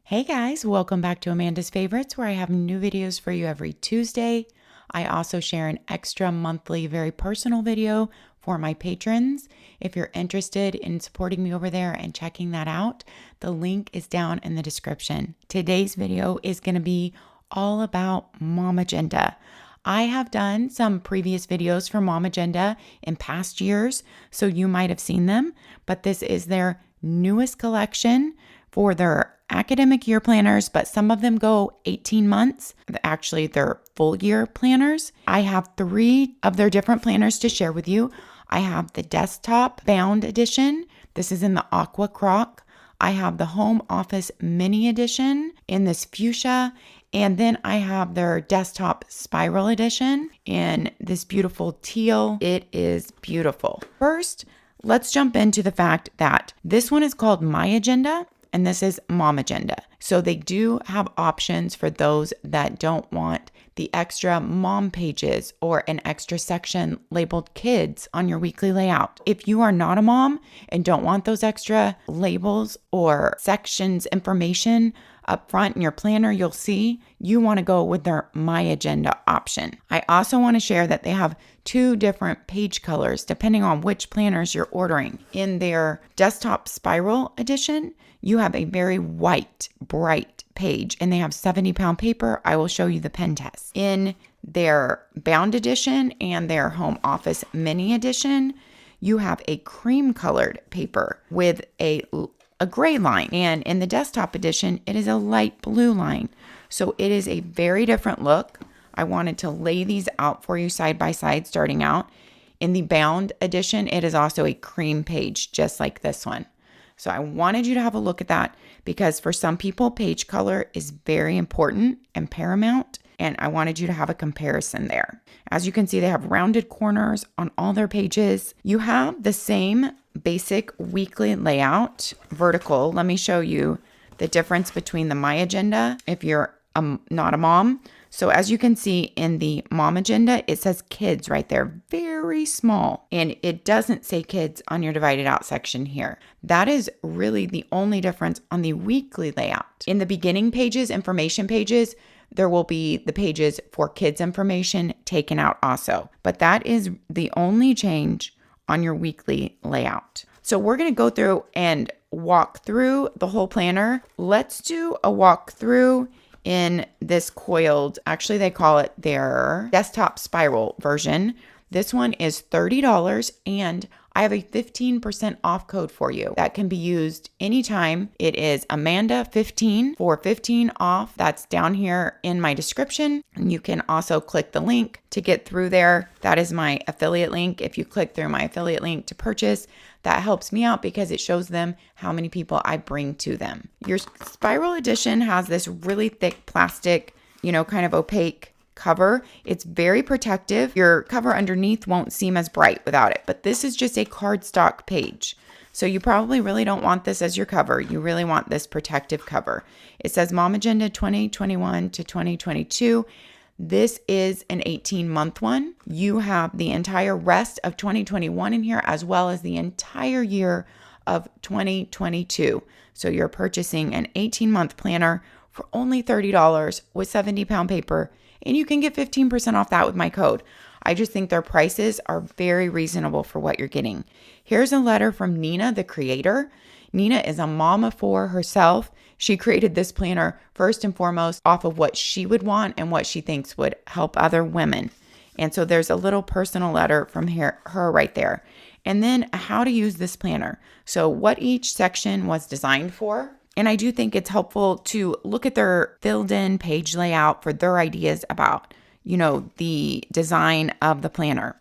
Hey guys, welcome back to Amanda's Favorites, where I have new videos for you every Tuesday. I also share an extra monthly, very personal video for my patrons. If you're interested in supporting me over there and checking that out, the link is down in the description. Today's video is going to be all about MOMAGENDA. I have done some previous videos for MOMAGENDA in past years, so you might have seen them, but this is their newest collection for their academic year planners, but some of them go 18 months. Actually, they're full year planners. I have 3 of their different planners to share with you. I have the desktop bound edition. This is in the aqua croc. I have the home office mini edition in this fuchsia. And then I have their desktop spiral edition in this beautiful teal. It is beautiful. First, let's jump into the fact that this one is called My Agenda and this is MOMAGENDA. So they do have options for those that don't want the extra mom pages or an extra section labeled kids on your weekly layout. If you are not a mom and don't want those extra labels or sections information up front in your planner, you'll see you want to go with their My Agenda option. I also want to share that they have 2 different page colors depending on which planners you're ordering. In their desktop spiral edition, you have a very white, bright page, and they have 70-pound paper. I will show you the pen test. In their bound edition and their home office mini edition, you have a cream colored paper with a gray line. And in the desktop edition, it is a light blue line. So it is a very different look. I wanted to lay these out for you side by side starting out. In the bound edition, it is also a cream page, just like this one. So I wanted you to have a look at that because for some people, page color is very important and paramount. And I wanted you to have a comparison there. As you can see, they have rounded corners on all their pages. You have the same basic weekly layout, vertical. Let me show you the difference between the My Agenda if you're not a mom. So as you can see in the MOMAGENDA, it says kids right there, very small. And it doesn't say kids on your divided out section here. That is really the only difference on the weekly layout. In the beginning pages, information pages, there will be the pages for kids information taken out also. But that is the only change on your weekly layout. So we're going to go through and walk through the whole planner. Let's do a walkthrough in this coiled, actually they call it their desktop spiral version. This one is $30 and I have a 15% off code for you that can be used anytime. It is Amanda15 for 15 off. That's down here in my description. And you can also click the link to get through there. That is my affiliate link. If you click through my affiliate link to purchase, that helps me out because it shows them how many people I bring to them. Your spiral edition has this really thick plastic, kind of opaque cover. It's very protective. Your cover underneath won't seem as bright without it, but this is just a cardstock page. So you probably really don't want this as your cover. You really want this protective cover. It says MOMAGENDA 2021 to 2022. This is an 18-month one. You have the entire rest of 2021 in here as well as the entire year of 2022. So you're purchasing an 18-month planner for only $30 with 70-pound paper. And you can get 15% off that with my code. I just think their prices are very reasonable for what you're getting. Here's a letter from Nina, the creator. Nina is a mom of 4 herself. She created this planner first and foremost off of what she would want and what she thinks would help other women. And so there's a little personal letter from her right there. And then how to use this planner. So what each section was designed for. And I do think it's helpful to look at their filled in page layout for their ideas about, the design of the planner.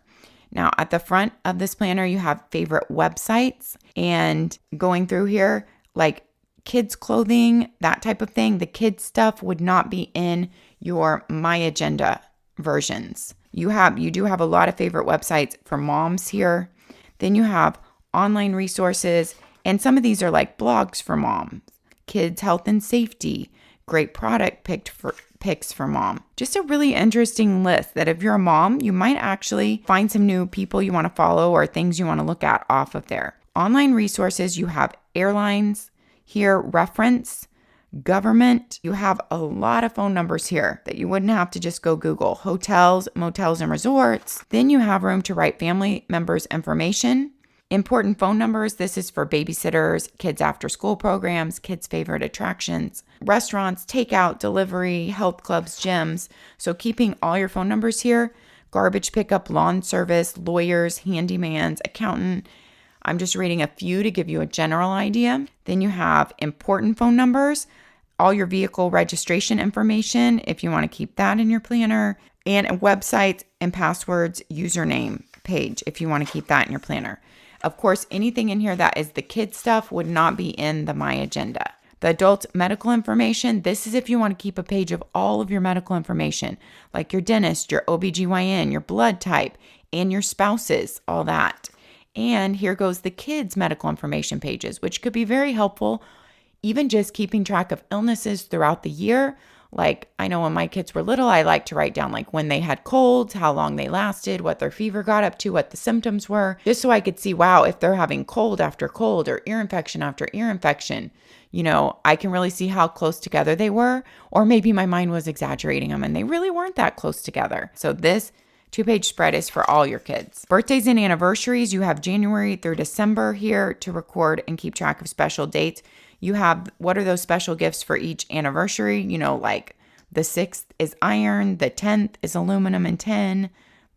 Now, at the front of this planner, you have favorite websites and going through here, like kids clothing, that type of thing. The kids stuff would not be in your My Agenda versions. You do have a lot of favorite websites for moms here. Then you have online resources, and some of these are like blogs for moms. Kids health and safety, great product picks for mom. Just a really interesting list that if you're a mom, you might actually find some new people you want to follow or things you want to look at off of there. Online resources, you have airlines here, reference, Government, you have a lot of phone numbers here that you wouldn't have to just go Google. Hotels, motels, and resorts. Then you have room to write family members' information. Important phone numbers, this is for babysitters, kids after school programs, kids' favorite attractions, restaurants, takeout, delivery, health clubs, gyms. So keeping all your phone numbers here, garbage pickup, lawn service, lawyers, handymans, accountant. I'm just reading a few to give you a general idea. Then you have important phone numbers, all your vehicle registration information, if you want to keep that in your planner, and websites and passwords, username page, if you want to keep that in your planner. Of course, anything in here that is the kid stuff would not be in the My Agenda. The adult medical information, this is if you want to keep a page of all of your medical information, like your dentist, your OBGYN, your blood type, and your spouses, all that. And here goes the kids' medical information pages, which could be very helpful, even just keeping track of illnesses throughout the year. Like, I know when my kids were little, I like to write down like when they had colds, how long they lasted, what their fever got up to, what the symptoms were, just so I could see, wow, if they're having cold after cold or ear infection after ear infection, I can really see how close together they were, or maybe my mind was exaggerating them and they really weren't that close together. So this 2-page spread is for all your kids. Birthdays and anniversaries, you have January through December here to record and keep track of special dates. You have what are those special gifts for each anniversary, like the 6th is iron, the 10th is aluminum and tin,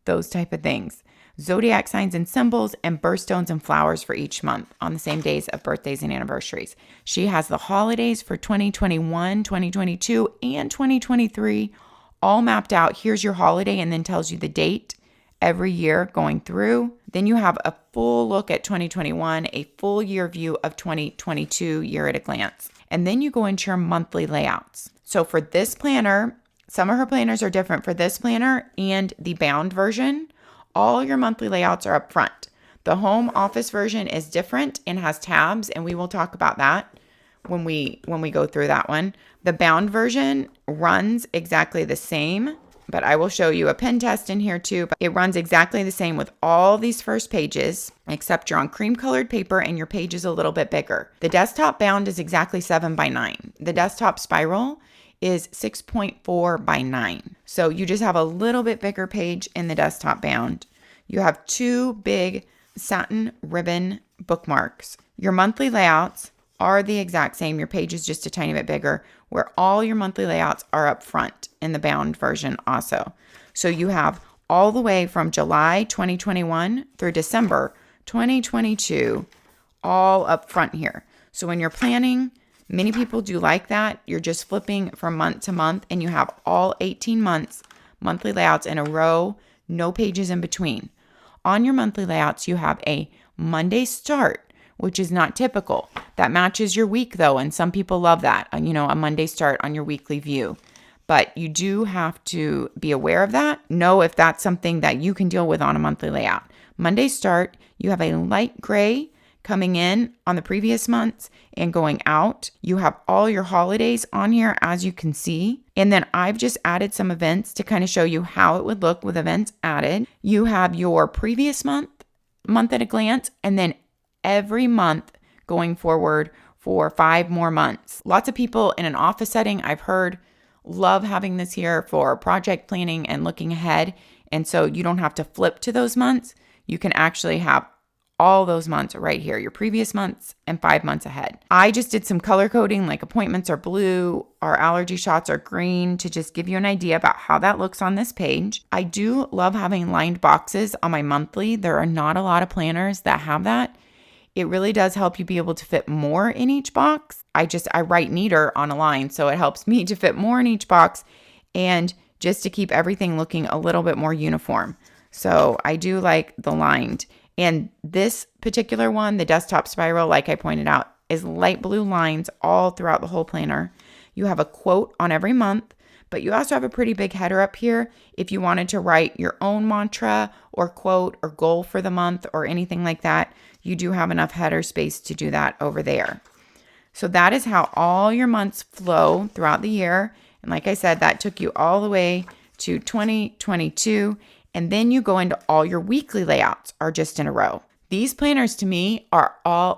those type of things. Zodiac signs and symbols, and birthstones and flowers for each month on the same days of birthdays and anniversaries. She has the holidays for 2021, 2022, and 2023 all mapped out. Here's your holiday, and then tells you the date every year going through. Then you have a full look at 2021, a full year view of 2022 year at a glance. And then you go into your monthly layouts. So for this planner, some of her planners are different. For this planner and the bound version, all your monthly layouts are up front. The home office version is different and has tabs, and we will talk about that when we go through that one. The bound version runs exactly the same, but I will show you a pen test in here too. But it runs exactly the same with all these first pages, except you're on cream colored paper and your page is a little bit bigger. The desktop bound is exactly 7 by 9. The desktop spiral is 6.4 by 9. So you just have a little bit bigger page in the desktop bound. You have 2 big satin ribbon bookmarks. Your monthly layouts are the exact same. Your page is just a tiny bit bigger, where all your monthly layouts are up front in the bound version also. So you have all the way from July 2021 through December 2022 all up front here. So when you're planning, many people do like that. You're just flipping from month to month, and you have all 18 months monthly layouts in a row, no pages in between. On your monthly layouts, you have a Monday start, which is not typical. That matches your week though, and some people love that, a Monday start on your weekly view. But you do have to be aware of that. Know if that's something that you can deal with on a monthly layout. Monday start, you have a light gray coming in on the previous months and going out. You have all your holidays on here, as you can see. And then I've just added some events to kind of show you how it would look with events added. You have your previous month at a glance, and then every month going forward for 5 more months. Lots of people in an office setting, I've heard, love having this here for project planning and looking ahead. And so you don't have to flip to those months. You can actually have all those months right here, your previous months and 5 months ahead. I just did some color coding, like appointments are blue, our allergy shots are green, to just give you an idea about how that looks on this page. I do love having lined boxes on my monthly. There are not a lot of planners that have that. It really does help you be able to fit more in each box. I write neater on a line, so it helps me to fit more in each box and just to keep everything looking a little bit more uniform. So I do like the lined. And this particular one, the desktop spiral, like I pointed out, is light blue lines all throughout the whole planner. You have a quote on every month, but you also have a pretty big header up here if you wanted to write your own mantra or quote or goal for the month or anything like that. You do have enough header space to do that over there. So that is how all your months flow throughout the year. And like I said, that took you all the way to 2022. And then you go into all your weekly layouts are just in a row. These planners to me are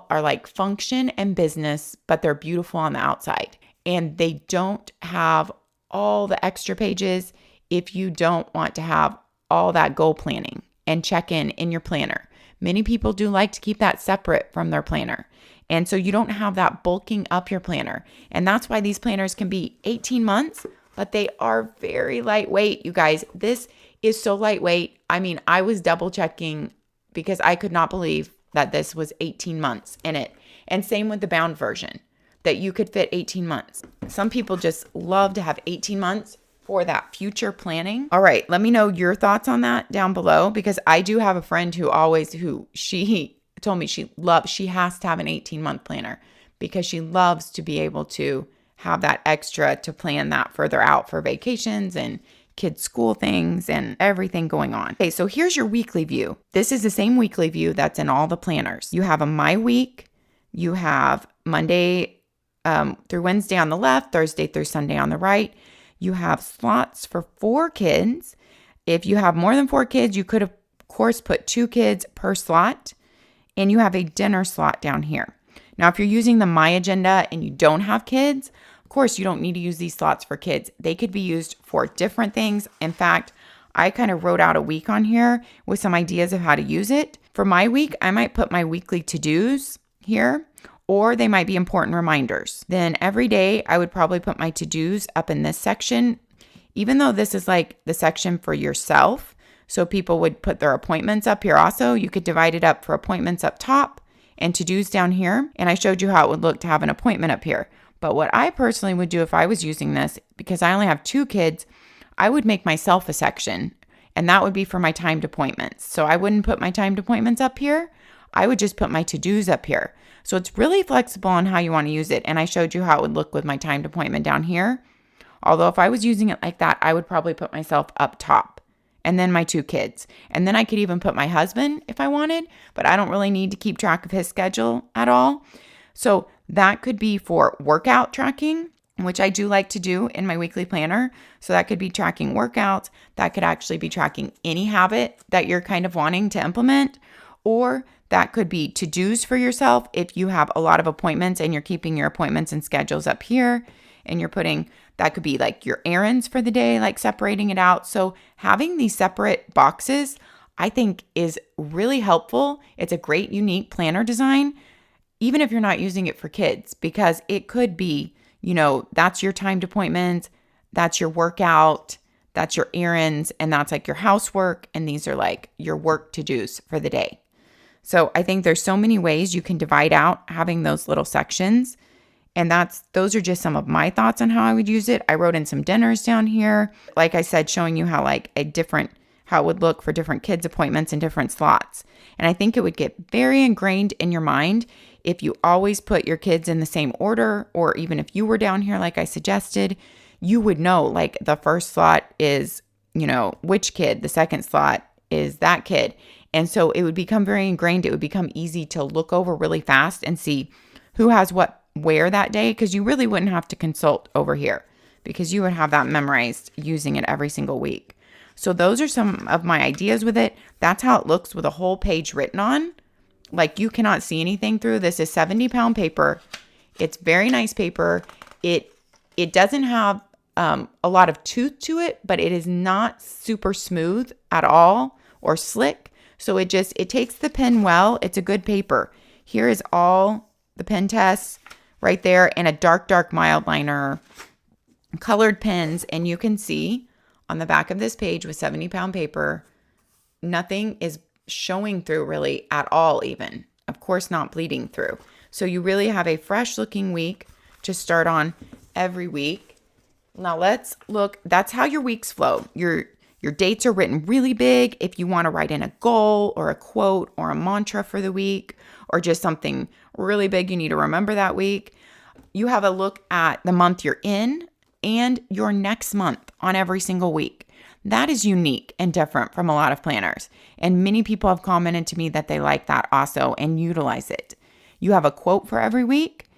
like function and business, but they're beautiful on the outside. and they don't have all the extra pages if you don't want to have all that goal planning and check in your planner. Many people do like to keep that separate from their planner. And so you don't have that bulking up your planner. And that's why these planners can be 18 months, but they are very lightweight, you guys. This is so lightweight. I mean, I was double checking because I could not believe that this was 18 months in it. And same with the bound version, that you could fit 18 months. Some people just love to have 18 months for that future planning. All right, let me know your thoughts on that down below, because I do have a friend who she told me she has to have an 18-month planner because she loves to be able to have that extra to plan that further out for vacations and kids' school things and everything going on. Okay, so here's your weekly view. This is the same weekly view that's in all the planners. You have a My Week, you have Monday through Wednesday on the left, Thursday through Sunday on the right. You have slots for 4 kids. If you have more than 4 kids, you could, of course, put 2 kids per slot. And you have a dinner slot down here. Now, if you're using the My Agenda and you don't have kids, of course, you don't need to use these slots for kids. They could be used for different things. In fact, I kind of wrote out a week on here with some ideas of how to use it. For my week, I might put my weekly to-dos here, or they might be important reminders. Then every day, I would probably put my to-dos up in this section, even though this is like the section for yourself. So people would put their appointments up here also. You could divide it up for appointments up top and to-dos down here. And I showed you how it would look to have an appointment up here. But what I personally would do if I was using this, because I only have 2 kids, I would make myself a section. And that would be for my timed appointments. So I wouldn't put my timed appointments up here. I would just put my to-dos up here. So it's really flexible on how you want to use it. And I showed you how it would look with my timed appointment down here. Although if I was using it like that, I would probably put myself up top. And then my 2 kids. And then I could even put my husband if I wanted, but I don't really need to keep track of his schedule at all. So that could be for workout tracking, which I do like to do in my weekly planner. So that could be tracking workouts. That could actually be tracking any habit that you're kind of wanting to implement. Or that could be to-dos for yourself if you have a lot of appointments and you're keeping your appointments and schedules up here and you're putting, that could be like your errands for the day, like separating it out. So having these separate boxes, I think is really helpful. It's a great, unique planner design, even if you're not using it for kids, because it could be, that's your timed appointments, that's your workout, that's your errands, and that's like your housework. And these are like your work to-dos for the day. So I think there's so many ways you can divide out having those little sections. And those are just some of my thoughts on how I would use it. I wrote in some dinners down here. Like I said, showing you how how it would look for different kids' appointments and different slots. And I think it would get very ingrained in your mind if you always put your kids in the same order, or even if you were down here, like I suggested, you would know like the first slot is, which kid, the second slot is that kid. And so it would become very ingrained. It would become easy to look over really fast and see who has what where that day, because you really wouldn't have to consult over here because you would have that memorized using it every single week. So those are some of my ideas with it. That's how it looks with a whole page written on. Like you cannot see anything through. This is 70-pound paper. It's very nice paper. It doesn't have a lot of tooth to it, but it is not super smooth at all or slick. So it takes the pen well. It's a good paper. Here is all the pen tests right there, and a dark mild liner, colored pens. And you can see on the back of this page with 70-pound paper, nothing is showing through really at all even. Of course, not bleeding through. So you really have a fresh looking week to start on every week. Now let's look, that's how your weeks flow. Your dates are written really big if you want to write in a goal or a quote or a mantra for the week, or just something really big you need to remember that week. You have a look at the month you're in and your next month on every single week. That is unique and different from a lot of planners. And many people have commented to me that they like that also and utilize it. You have a quote for every week.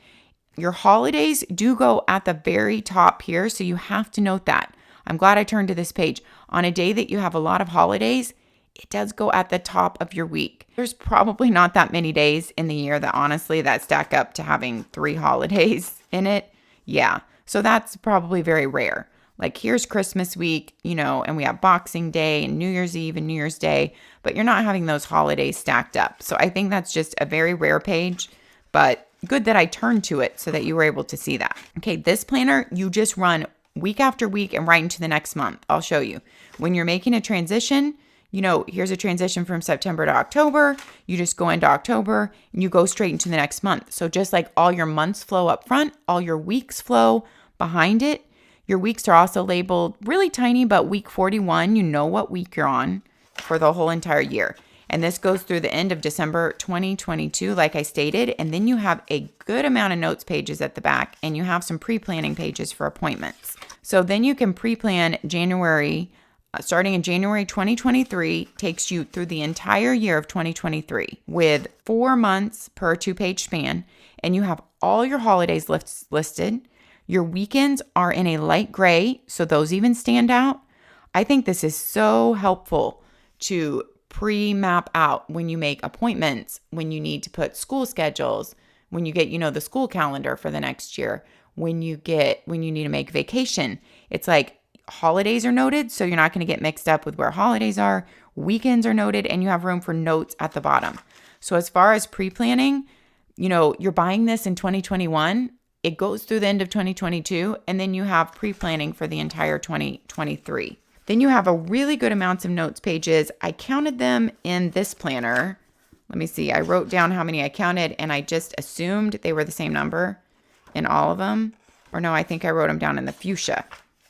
Your holidays do go at the very top here, so you have to note that. I'm glad I turned to this page. On a day that you have a lot of holidays, it does go at the top of your week. There's probably not that many days in the year that honestly that stack up to having 3 holidays in it. Yeah, So that's probably very rare. Like here's Christmas week, and we have Boxing Day and New Year's Eve and New Year's Day, but you're not having those holidays stacked up. So I think that's just a very rare page, but good that I turned to it so that you were able to see that. Okay, this planner, you just run week after week and right into the next month. I'll show you. When you're making a transition, here's a transition from September to October. You just go into October and you go straight into the next month. So just like all your months flow up front, all your weeks flow behind it. Your weeks are also labeled really tiny, but week 41, you know what week you're on for the whole entire year. And this goes through the end of December 2022, like I stated. And then you have a good amount of notes pages at the back, and you have some pre-planning pages for appointments. So then you can pre-plan January, starting in January 2023, takes you through the entire year of 2023 with 4 months per 2-page span. And you have all your holidays listed. Your weekends are in a light gray, so those even stand out. I think this is so helpful to pre-map out when you make appointments, when you need to put school schedules, when you get, the school calendar for the next year, when you need to make vacation. It's like holidays are noted, so you're not going to get mixed up with where holidays are. Weekends are noted, and you have room for notes at the bottom. So as far as pre-planning, you're buying this in 2021. It goes through the end of 2022, and then you have pre-planning for the entire 2023. Then you have a really good amounts of notes pages. I counted them in this planner. Let me see. I wrote down how many I counted, and I just assumed they were the same number in all of them. Or no, I think I wrote them down in the fuchsia.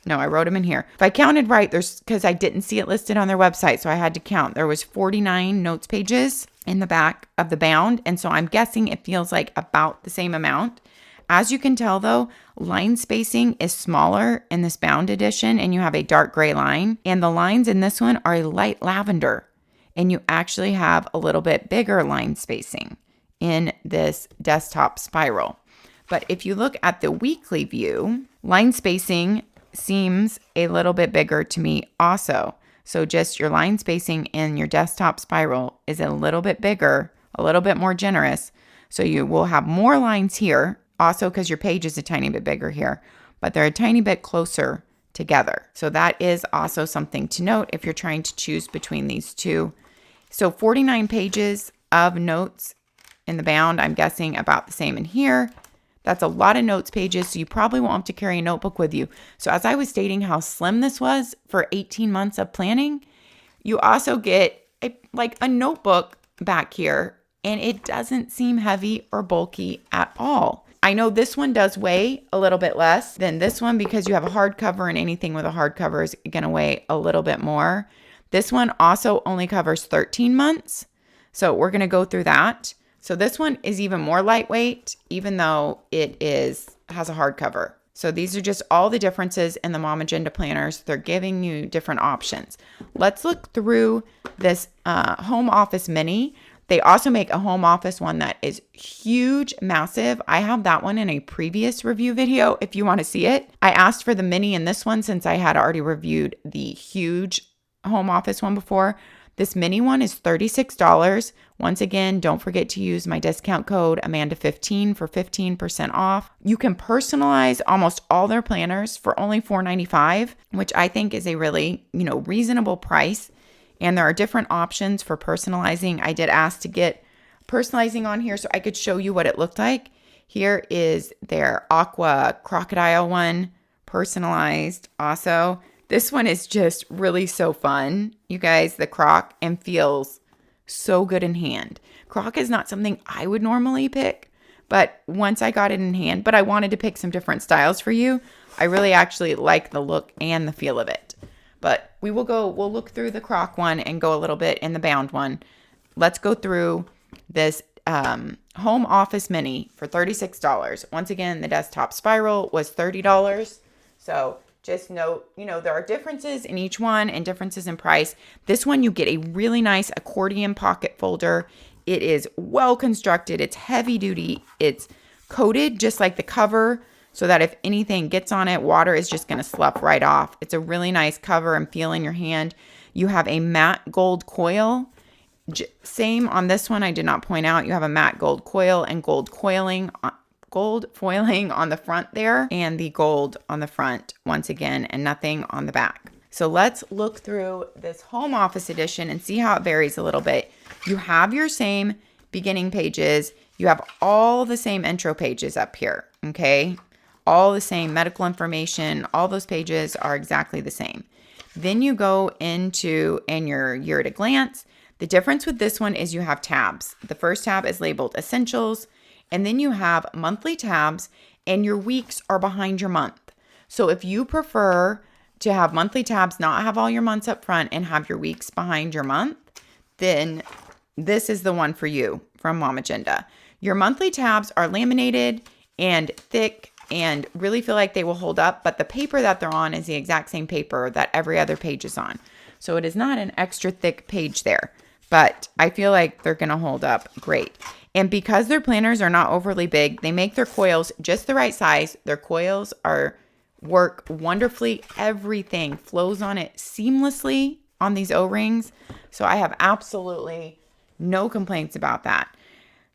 No, I wrote them in here. If I counted right, because I didn't see it listed on their website, so I had to count. There was 49 notes pages in the back of the bound, and so I'm guessing it feels like about the same amount. As you can tell though, line spacing is smaller in this bound edition, and you have a dark gray line, and the lines in this one are a light lavender, and you actually have a little bit bigger line spacing in this desktop spiral. But if you look at the weekly view, line spacing seems a little bit bigger to me also. So just your line spacing in your desktop spiral is a little bit bigger, a little bit more generous. So you will have more lines here. Also, because your page is a tiny bit bigger here, but they're a tiny bit closer together. So that is also something to note if you're trying to choose between these two. So 49 pages of notes in the bound, I'm guessing about the same in here. That's a lot of notes pages, so you probably won't have to carry a notebook with you. So as I was stating how slim this was for 18 months of planning, you also get a notebook back here, and it doesn't seem heavy or bulky at all. I know this one does weigh a little bit less than this one because you have a hardcover, and anything with a hardcover is going to weigh a little bit more. This one also only covers 13 months. So we're going to go through that. So this one is even more lightweight, even though it has a hardcover. So these are just all the differences in the MOMAGENDA planners. They're giving you different options. Let's look through this home office mini. They also make a home office one that is huge, massive. I have that one in a previous review video if you want to see it. I asked for the mini in this one since I had already reviewed the huge home office one before. This mini one is $36. Once again, don't forget to use my discount code Amanda15 for 15% off. You can personalize almost all their planners for only $4.95, which I think is a really, reasonable price. And there are different options for personalizing. I did ask to get personalizing on here so I could show you what it looked like. Here is their aqua crocodile one, personalized also. This one is just really so fun, you guys, the croc, and feels so good in hand. Croc is not something I would normally pick, but once I got it in hand, but I wanted to pick some different styles for you. I really actually like the look and the feel of it. But we'll look through the croc one and go a little bit in the bound one. Let's go through this home office mini for $36. Once again, the desktop spiral was $30. So just note, there are differences in each one and differences in price. This one, you get a really nice accordion pocket folder. It is well constructed. It's heavy duty. It's coated just like the cover, so that if anything gets on it, water is just going to slough right off. It's a really nice cover and feel in your hand. You have a matte gold coil. Same on this one, I did not point out. You have a matte gold coil and gold coiling gold foiling on the front there and the gold on the front once again, and nothing on the back. So let's look through this home office edition and see how it varies a little bit. You have your same beginning pages. You have all the same intro pages up here, okay? All the same medical information. All those pages are exactly the same. Then you go into your year at a glance. The difference with this one is you have tabs. The first tab is labeled Essentials, and then you have monthly tabs, and your weeks are behind your month. So if you prefer to have monthly tabs, not have all your months up front and have your weeks behind your month, then this is the one for you from MOMAGENDA. Your monthly tabs are laminated and thick and really feel like they will hold up, but the paper that they're on is the exact same paper that every other page is on. So it is not an extra thick page there, but I feel like they're going to hold up great. And because their planners are not overly big, they make their coils just the right size. Their coils work wonderfully. Everything flows on it seamlessly on these O-rings. So I have absolutely no complaints about that.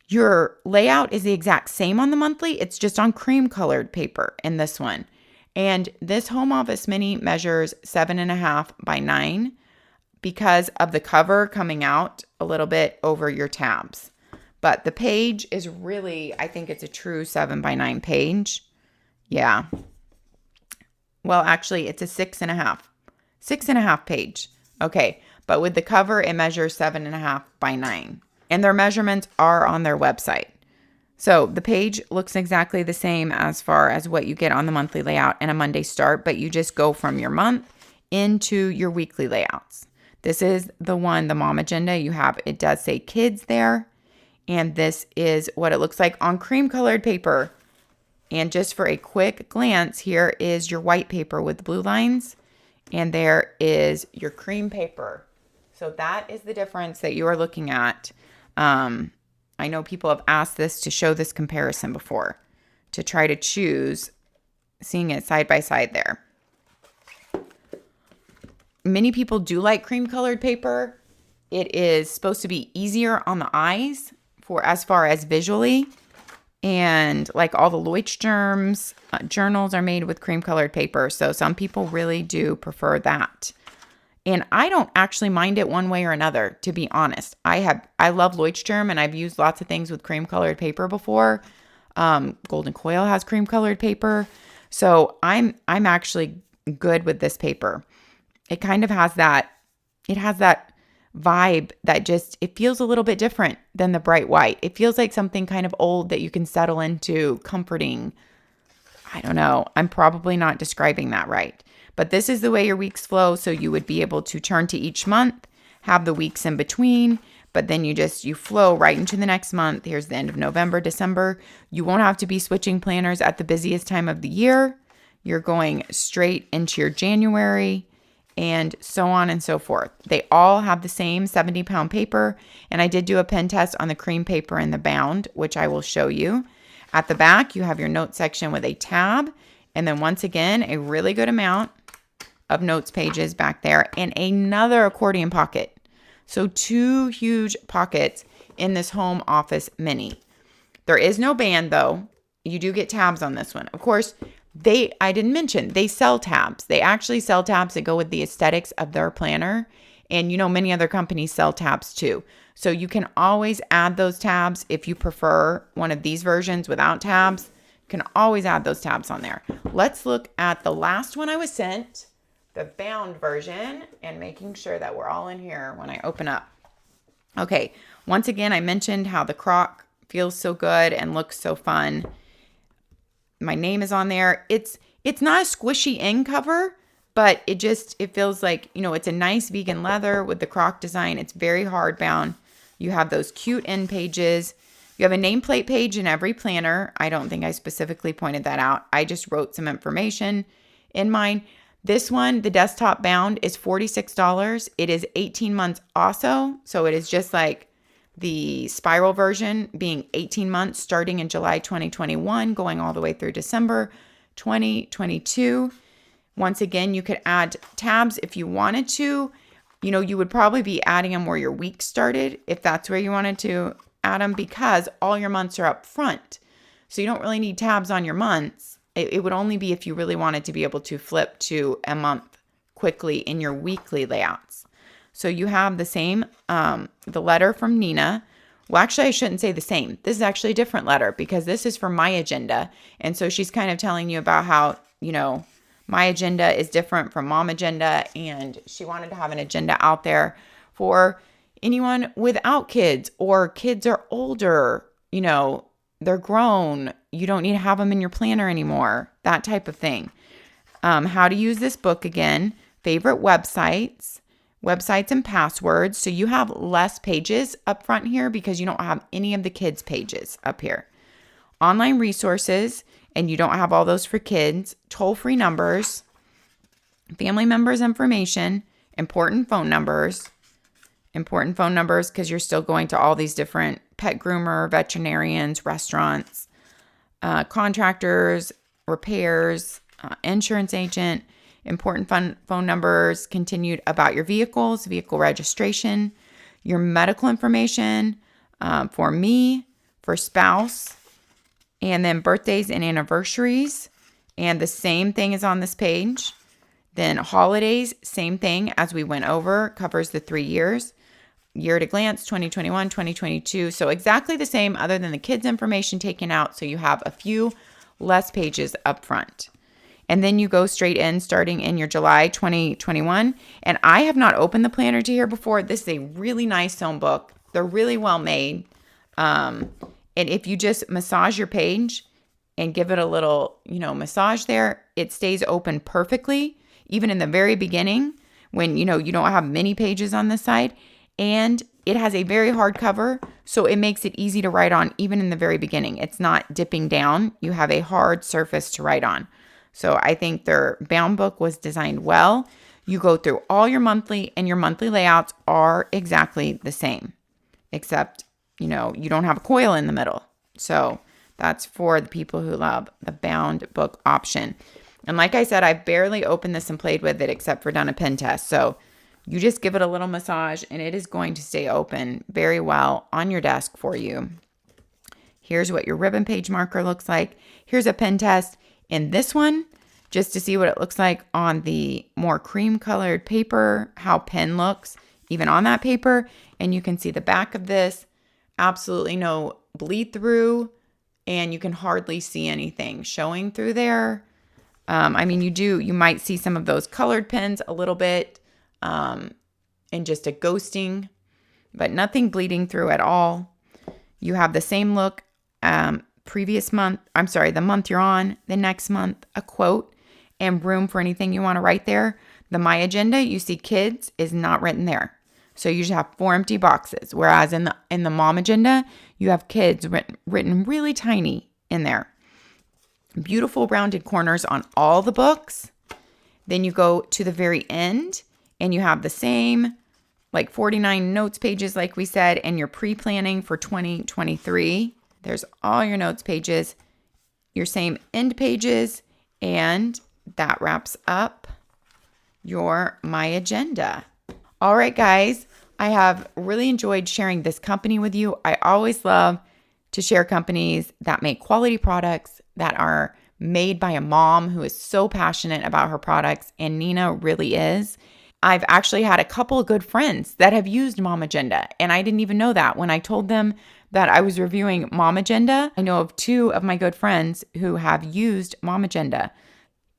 Your layout is the exact same on the monthly. It's just on cream colored paper in this one. And this home office mini measures 7.5 by 9 because of the cover coming out a little bit over your tabs. But the page is really, I think it's a true 7 by 9 page. Yeah. Well, actually, it's a 6.5 page. Okay. But with the cover, it measures 7.5 by 9. And their measurements are on their website. So the page looks exactly the same as far as what you get on the monthly layout and a Monday start, but you just go from your month into your weekly layouts. This is the one, the MOMAGENDA. You have, it does say kids there. And this is what it looks like on cream colored paper. And just for a quick glance, here is your white paper with the blue lines. And there is your cream paper. So that is the difference that you are looking at. I know people have asked this to show this comparison before, to try to choose, seeing it side by side there. Many people do like cream colored paper. It is supposed to be easier on the eyes for as far as visually. And like all the Leuchtturms journals are made with cream colored paper. So some people really do prefer that. And I don't actually mind it one way or another, to be honest. I love Leuchtturm, and I've used lots of things with cream colored paper before. Golden Coil has cream colored paper. So I'm actually good with this paper. It kind of has that, it has that vibe that just, it feels a little bit different than the bright white. It feels like something kind of old that you can settle into, comforting. I don't know. I'm probably not describing that right. But this is the way your weeks flow. So you would be able to turn to each month, have the weeks in between, but then you flow right into the next month. Here's the end of November, December. You won't have to be switching planners at the busiest time of the year. You're going straight into your January and so on and so forth. They all have the same 70-pound paper. And I did do a pen test on the cream paper and the bound, which I will show you. At the back, you have your notes section with a tab. And then once again, a really good amount of notes pages back there and another accordion pocket. So 2 huge pockets in this home office mini. There is no band though. You do get tabs on this one. Of course, I didn't mention, they sell tabs. They actually sell tabs that go with the aesthetics of their planner. And you know, many other companies sell tabs too. So you can always add those tabs if you prefer one of these versions without tabs. You can always add those tabs on there. Let's look at the last one I was sent, the bound version, and making sure that we're all in here when I open up. Okay, once again, I mentioned how the crock feels so good and looks so fun. My name is on there. It's not a squishy end cover, but it feels like, you know, it's a nice vegan leather with the crock design. It's very hard bound. You have those cute end pages. You have a nameplate page in every planner. I don't think I specifically pointed that out. I just wrote some information in mine. This one, the desktop bound, is $46. It is 18 months also. So it is just like the spiral version being 18 months starting in July 2021, going all the way through December 2022. Once again, you could add tabs if you wanted to. You know, you would probably be adding them where your week started if that's where you wanted to add them, because all your months are up front. So you don't really need tabs on your months. It would only be if you really wanted to be able to flip to a month quickly in your weekly layouts. So you have the same, the letter from Nina. Well, actually, I shouldn't say the same. This is actually a different letter because this is from My Agenda. And so she's kind of telling you about how, you know, My Agenda is different from Mom Agenda. And she wanted to have an agenda out there for anyone without kids, or kids are older, you know, they're grown. You don't need to have them in your planner anymore. That type of thing. How to use this book again. Favorite websites and passwords. So you have less pages up front here because you don't have any of the kids' pages up here. Online resources, and you don't have all those for kids. Toll-free numbers, family members' information, important phone numbers because you're still going to all these different pet groomer, veterinarians, restaurants, contractors, repairs, insurance agent, important phone numbers, continued about your vehicles, vehicle registration, your medical information, for me, for spouse, and then birthdays and anniversaries. And the same thing is on this page. Then holidays, same thing as we went over, covers the 3 years. Year at a glance, 2021, 2022. So exactly the same other than the kids' information taken out. So you have a few less pages up front. And then you go straight in starting in your July 2021. And I have not opened the planner to here before. This is a really nice sewn book. They're really well made. And if you just massage your page and give it a little, you know, massage there, it stays open perfectly. Even in the very beginning when, you know, you don't have many pages on this side. And it has a very hard cover, so it makes it easy to write on even in the very beginning. It's not dipping down. You have a hard surface to write on. So I think their bound book was designed well. You go through all your monthly, and your monthly layouts are exactly the same, except, you know, you don't have a coil in the middle. So that's for the people who love the bound book option. And like I said, I've barely opened this and played with it except for done a pen test. So you just give it a little massage and it is going to stay open very well on your desk for you. Here's what your ribbon page marker looks like. Here's a pen test in this one, just to see what it looks like on the more cream colored paper, how pen looks even on that paper. And you can see the back of this, absolutely no bleed through, and you can hardly see anything showing through there. I mean, you might see some of those colored pens a little bit, and just a ghosting, but nothing bleeding through at all. You have the same look, previous month, the month you're on, the next month, a quote, and room for anything you want to write there. The My Agenda, you see kids is not written there. So you just have 4 empty boxes. Whereas in the Mom Agenda, you have kids written really tiny in there. Beautiful rounded corners on all the books. Then you go to the very end, and you have the same, like 49 notes pages, like we said, and your pre-planning for 2023. There's all your notes pages, your same end pages, and that wraps up your My Agenda. All right, guys, I have really enjoyed sharing this company with you. I always love to share companies that make quality products that are made by a mom who is so passionate about her products, and Nina really is. I've actually had a couple of good friends that have used MOMAGENDA, and I didn't even know that. When I told them that I was reviewing MOMAGENDA, I know of 2 of my good friends who have used MOMAGENDA.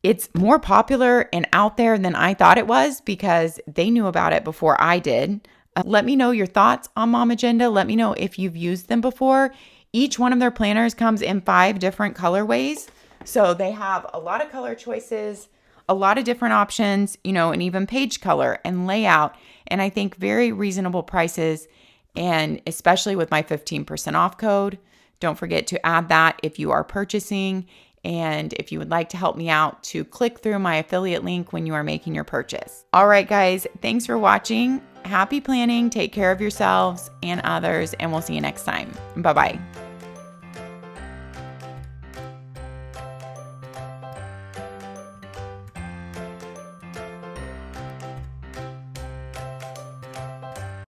It's more popular and out there than I thought it was because they knew about it before I did. Let me know your thoughts on MOMAGENDA. Let me know if you've used them before. Each one of their planners comes in 5 different colorways. So they have a lot of color choices, a lot of different options, you know, and even page color and layout. And I think very reasonable prices, and especially with my 15% off code. Don't forget to add that if you are purchasing. And if you would like to help me out, to click through my affiliate link when you are making your purchase. All right, guys, thanks for watching. Happy planning. Take care of yourselves and others, and we'll see you next time. Bye-bye.